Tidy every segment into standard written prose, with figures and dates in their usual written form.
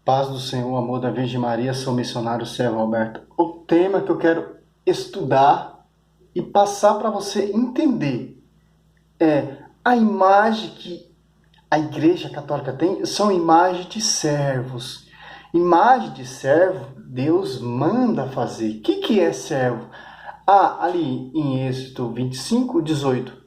Paz do Senhor, amor da Virgem Maria, sou missionário Sérgio Roberto. O tema que eu quero estudar e passar para você entender é a imagem que a Igreja Católica tem, são imagens de servos. Imagem de servo, Deus manda fazer. O que é servo? Ali em Êxodo 25, 18,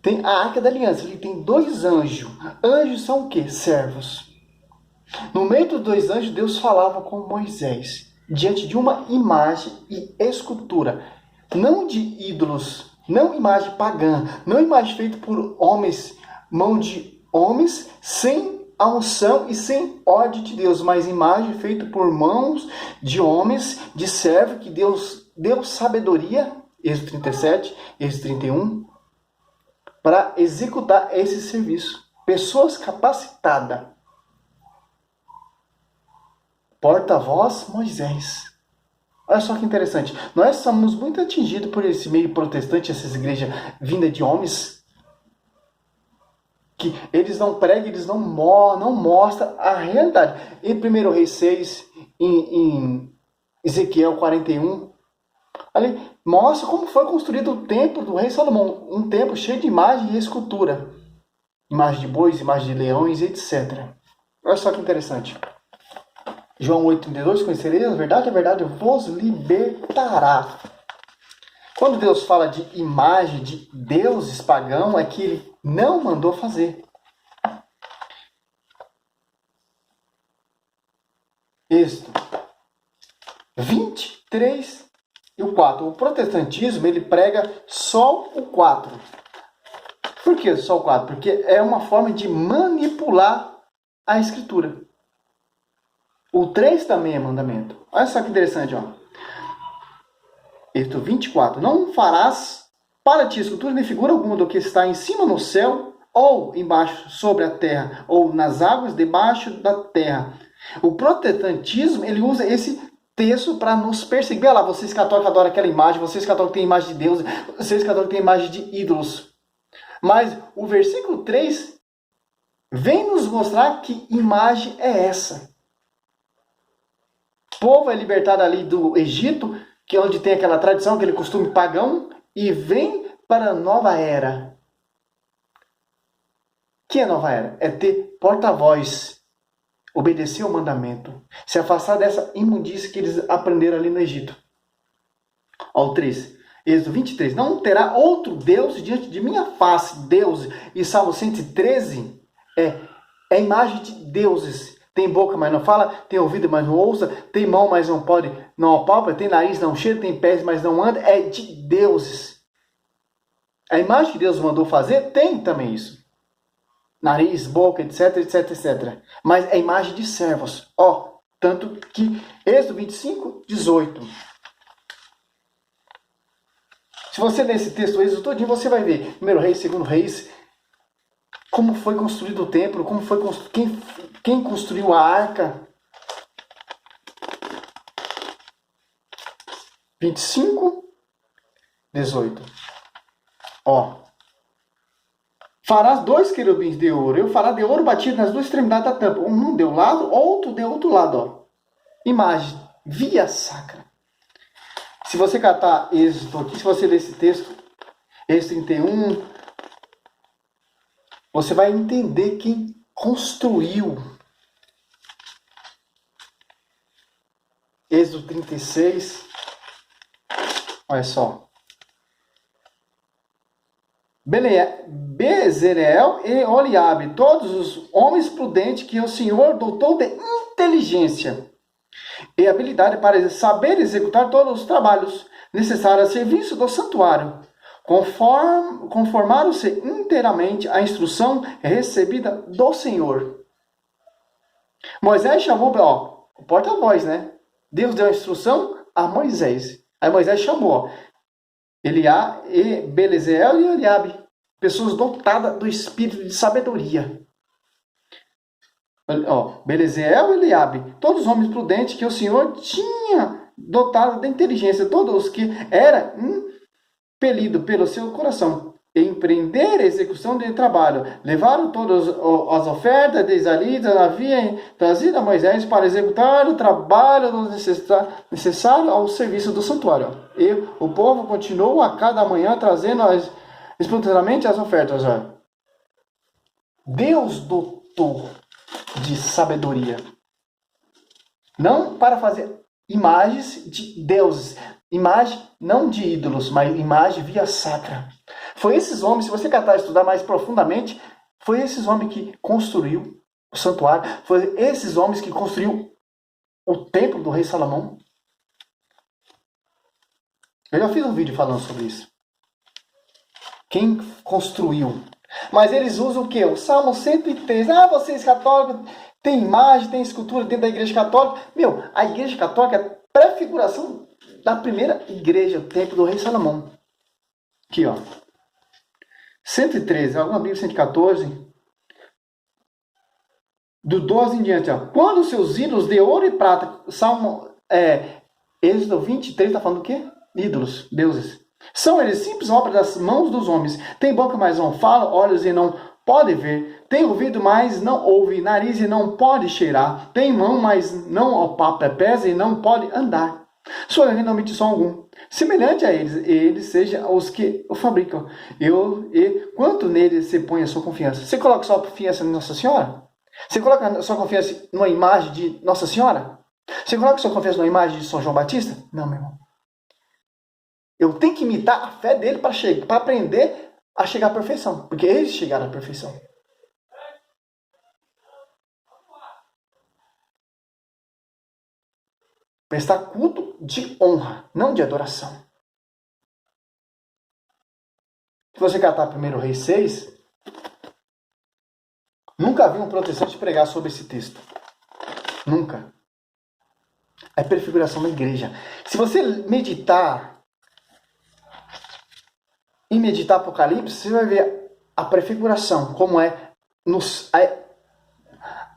tem a Arca da Aliança, ali tem dois anjos. Anjos são o quê? Servos. No meio dos dois anjos, Deus falava com Moisés, diante de uma imagem e escultura, não de ídolos, não imagem pagã, não imagem feita por homens, mão de homens, sem a unção e sem ordem de Deus, mas imagem feita por mãos de homens, de servo, que Deus deu sabedoria, Êxodo 37, Êxodo 31, para executar esse serviço. Pessoas capacitadas. Porta-voz Moisés. Olha só que interessante. Nós somos muito atingidos por esse meio protestante, essas igrejas vindas de homens, que eles não pregam, eles não mostram a realidade. Em 1 Reis 6, em Ezequiel 41, ali mostra como foi construído o templo do rei Salomão. Um templo cheio de imagem e escultura. Imagem de bois, imagem de leões, etc. Olha só que interessante. João 8,32, conhecereis a verdade vos libertará. Quando Deus fala de imagem de deuses pagãos, é que ele não mandou fazer. Êxodo 23 e o 4. O protestantismo, ele prega só o 4. Por que só o 4? Porque é uma forma de manipular a escritura. O 3 também é mandamento. Olha só que interessante, ó. Êxodo 24. Não farás para ti escultura nem figura alguma do que está em cima no céu, ou embaixo sobre a terra, ou nas águas debaixo da terra. O protestantismo, ele usa esse texto para nos perseguir. Olha lá, vocês católicos adoram aquela imagem, vocês católicos têm imagem de Deus, vocês católicos têm imagem de ídolos. Mas o versículo 3 vem nos mostrar que imagem é essa. O povo é libertado ali do Egito, que é onde tem aquela tradição, aquele costume pagão, e vem para a nova era. O que é nova era? É ter porta-voz, obedecer ao mandamento, se afastar dessa imundície que eles aprenderam ali no Egito. Ó, o 3. Êxodo 23. Não terá outro Deus diante de minha face. Deus. E Salmo 113 é imagem de deuses. Tem boca, mas não fala. Tem ouvido, mas não ouça. Tem mão, mas não pode, não apalpa. Tem nariz, não cheira. Tem pés, mas não anda. É de deuses. A imagem que Deus mandou fazer tem também isso. Nariz, boca, etc, etc, etc. Mas é imagem de servos. Ó, tanto que Êxodo 25, 18. Se você ler esse texto, o Êxodo todinho, você vai ver. 1 Reis, 2 Reis. Como foi construído o templo, como foi quem construiu a arca. 25, 18. Ó. Farás 2 querubins de ouro. Eu fará de ouro batido nas duas extremidades da tampa. Um de um lado, outro de outro lado. Ó. Imagem. Via sacra. Se você catar Êxodo aqui, se você ler esse texto, Êxodo 31, você vai entender quem construiu. Êxodo 36. Olha só. Bezaleel e Oliabe, todos os homens prudentes que o Senhor dotou de inteligência e habilidade para saber executar todos os trabalhos necessários ao serviço do santuário, conformaram-se inteiramente à instrução recebida do Senhor. Moisés chamou, o porta-voz, né? Deus deu a instrução a Moisés. Aí Moisés chamou, Bezaleel e Oliabe, pessoas dotadas do espírito de sabedoria. Bezaleel e Eliabe, todos os homens prudentes que o Senhor tinha dotado da inteligência, todos os que eram impelidos pelo seu coração. empreender a execução de trabalho. Levaram todas as ofertas de israelitas, havia trazido a Moisés para executar o trabalho necessário ao serviço do santuário. E o povo continuou a cada manhã trazendo espontaneamente as ofertas. Deus dotou de sabedoria. Não para fazer imagens de deuses. Imagem não de ídolos, mas imagem via sacra. Foi esses homens, se você catar e estudar mais profundamente, foi esses homens que construiu o santuário. Foi esses homens que construiu o templo do rei Salomão. Eu já fiz um vídeo falando sobre isso. Quem construiu? Mas eles usam o quê? O Salmo 103. Vocês católicos, tem imagem, tem escultura dentro da igreja católica. A igreja católica é prefiguração da primeira igreja, o templo do rei Salomão. Aqui, ó. 113, alguma Bíblia 114. Do 12 em diante, ó. Quando seus ídolos de ouro e prata, Êxodo 23 está falando do quê? Ídolos, deuses. São eles simples obras das mãos dos homens. Tem boca, mas não fala, olhos e não pode ver. Tem ouvido, mas não ouve, nariz e não pode cheirar. Tem mão, mas não apalpa pés e não pode andar. Sua língua não emite som algum. Semelhante a eles sejam os que o fabricam. E quanto neles você põe a sua confiança? Você coloca sua confiança em Nossa Senhora? Você coloca a sua confiança numa imagem de Nossa Senhora? Você coloca a sua confiança numa imagem de São João Batista? Não, meu irmão. Eu tenho que imitar a fé dele para aprender a chegar à perfeição. Porque eles chegaram à perfeição. Prestar culto de honra, não de adoração. Se você catar 1 Reis 6, nunca vi um protestante pregar sobre esse texto. Nunca. É prefiguração da igreja. Se você meditar Apocalipse, você vai ver a prefiguração, como é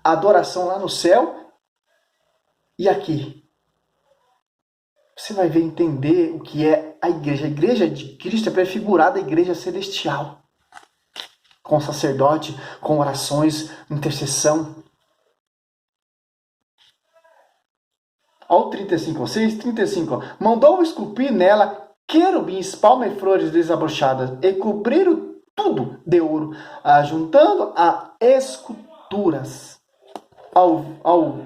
a adoração lá no céu e aqui. Você vai ver, entender o que é a igreja. A igreja de Cristo é prefigurada a igreja celestial. Com sacerdote, com orações, intercessão. Olha o 35, 6:35. Mandou esculpir nela querubins, palmas e flores desabrochadas, e cobriram tudo de ouro, juntando a esculturas. Ao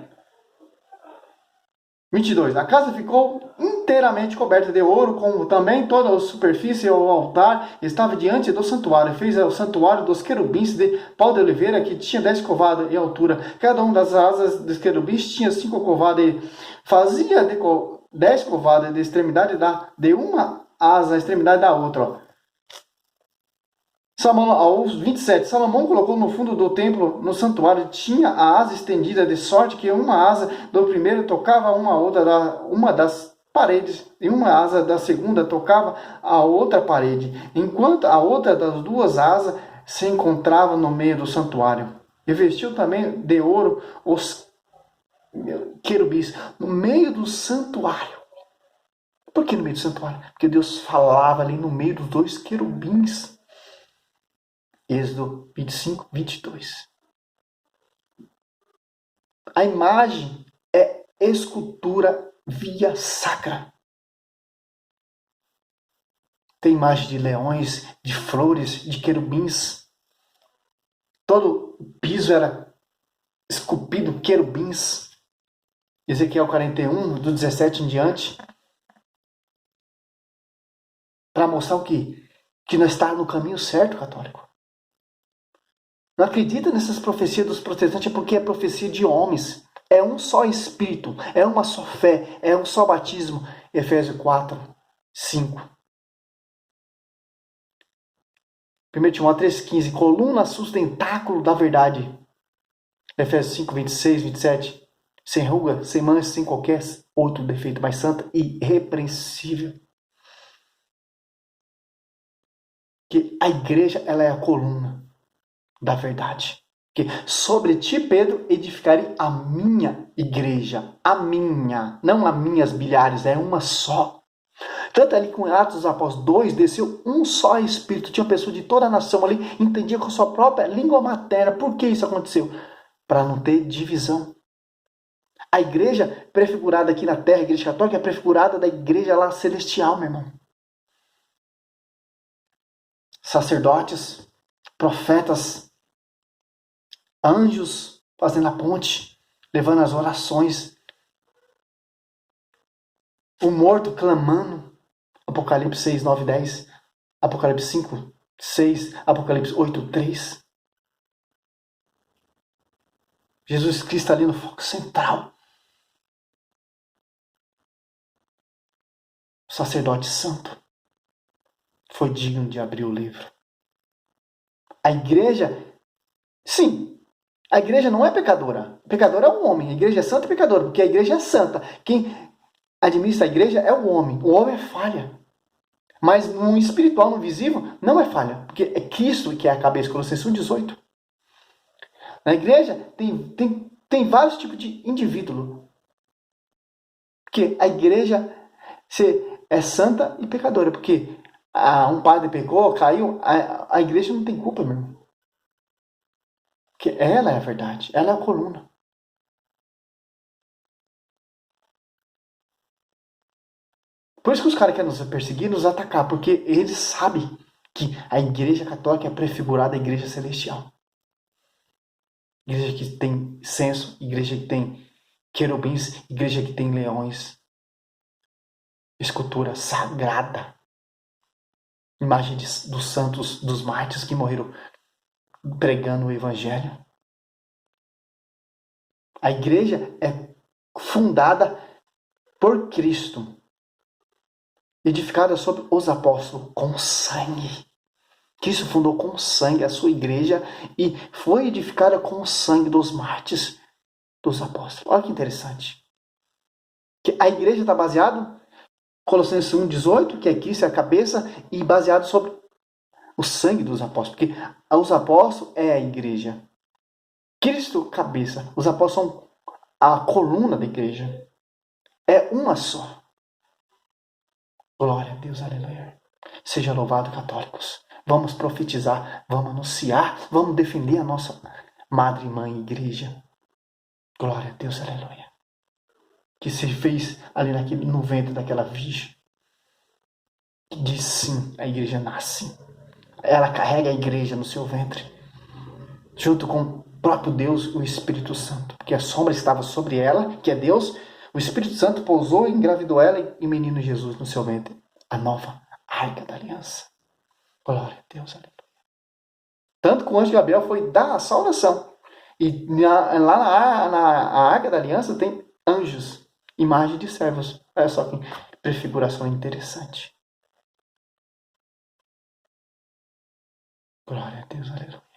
22. A casa ficou inteiramente coberta de ouro, como também toda a superfície ao altar estava diante do santuário. Fez o santuário dos querubins de pau de oliveira, que tinha 10 covadas em altura. Cada uma das asas dos querubins tinha 5 covadas e fazia 10 covadas de extremidade de uma asa à extremidade da outra. Aos 27, Salomão colocou no fundo do templo, no santuário, tinha a asa estendida, de sorte que uma asa do primeiro tocava uma das paredes, e uma asa da segunda tocava a outra parede, enquanto a outra das duas asas se encontrava no meio do santuário. E vestiu também de ouro os querubins no meio do santuário. Por que no meio do santuário? Porque Deus falava ali no meio dos dois querubins. Êxodo 25, 22. A imagem é escultura via sacra. Tem imagem de leões, de flores, de querubins. Todo o piso era esculpido querubins. Ezequiel 41, do 17 em diante. Para mostrar o quê? Que nós estamos no caminho certo, católico. Não acredita nessas profecias dos protestantes, é porque é profecia de homens. É um só Espírito, é uma só fé, é um só batismo. Efésios 4, 5. 1 Timóteo 3,15. Coluna sustentáculo da verdade. Efésios 5, 26, 27. Sem ruga, sem mancha, sem qualquer outro defeito, mas santa e irrepreensível. Que a igreja, ela é a coluna da verdade. Que sobre ti, Pedro, edificarei a minha igreja. A minha. Não as minhas bilhares, é uma só. Tanto ali com Atos dos Apóstolos 2, desceu um só Espírito. Tinha pessoas de toda a nação ali, entendia com a sua própria língua materna. Por que isso aconteceu? Para não ter divisão. A igreja prefigurada aqui na terra, a igreja católica, é prefigurada da igreja lá celestial, meu irmão. Sacerdotes, profetas, anjos fazendo a ponte, levando as orações. O morto clamando. Apocalipse 6, 9, 10. Apocalipse 5, 6. Apocalipse 8, 3. Jesus Cristo ali no foco central. O sacerdote santo foi digno de abrir o livro. A igreja, sim, a igreja não é pecadora. Pecador é um homem. A igreja é santa e pecadora, porque a igreja é santa. Quem administra a igreja é o homem. O homem é falha. Mas no espiritual, no visível, não é falha. Porque é Cristo que é a cabeça. Colossenses 1,18. Na igreja tem vários tipos de indivíduo. Porque a igreja é santa e pecadora. Porque um padre pecou, caiu, a igreja não tem culpa, meu irmão. Porque ela é a verdade. Ela é a coluna. Por isso que os caras querem nos perseguir, nos atacar, porque eles sabem que a igreja católica é prefigurada à igreja celestial. Igreja que tem censo, igreja que tem querubins, igreja que tem leões. Escultura sagrada. Imagem dos santos, dos mártires que morreram pregando o evangelho. A igreja é fundada por Cristo. Edificada sobre os apóstolos com sangue. Cristo fundou com sangue a sua igreja e foi edificada com o sangue dos mártires, dos apóstolos. Olha que interessante. Que a igreja está baseada, Colossenses 1,18, que é Cristo é a cabeça, e baseado sobre o sangue dos apóstolos. Porque os apóstolos é a igreja. Cristo, cabeça. Os apóstolos são a coluna da igreja. É uma só. Glória a Deus, aleluia. Seja louvado, católicos. Vamos profetizar, vamos anunciar, vamos defender a nossa madre e mãe igreja. Glória a Deus, aleluia. Que se fez ali no ventre daquela virgem. Que diz sim, a igreja nasce. Ela carrega a igreja no seu ventre. Junto com o próprio Deus, o Espírito Santo. Porque a sombra estava sobre ela, que é Deus. O Espírito Santo pousou e engravidou ela e o menino Jesus no seu ventre. A nova arca da aliança. Glória a Deus, aleluia. Tanto que o anjo Gabriel foi dar a saudação. E lá na arca da aliança tem anjos, imagem de servos. Olha só que prefiguração interessante. Glória a Deus, aleluia.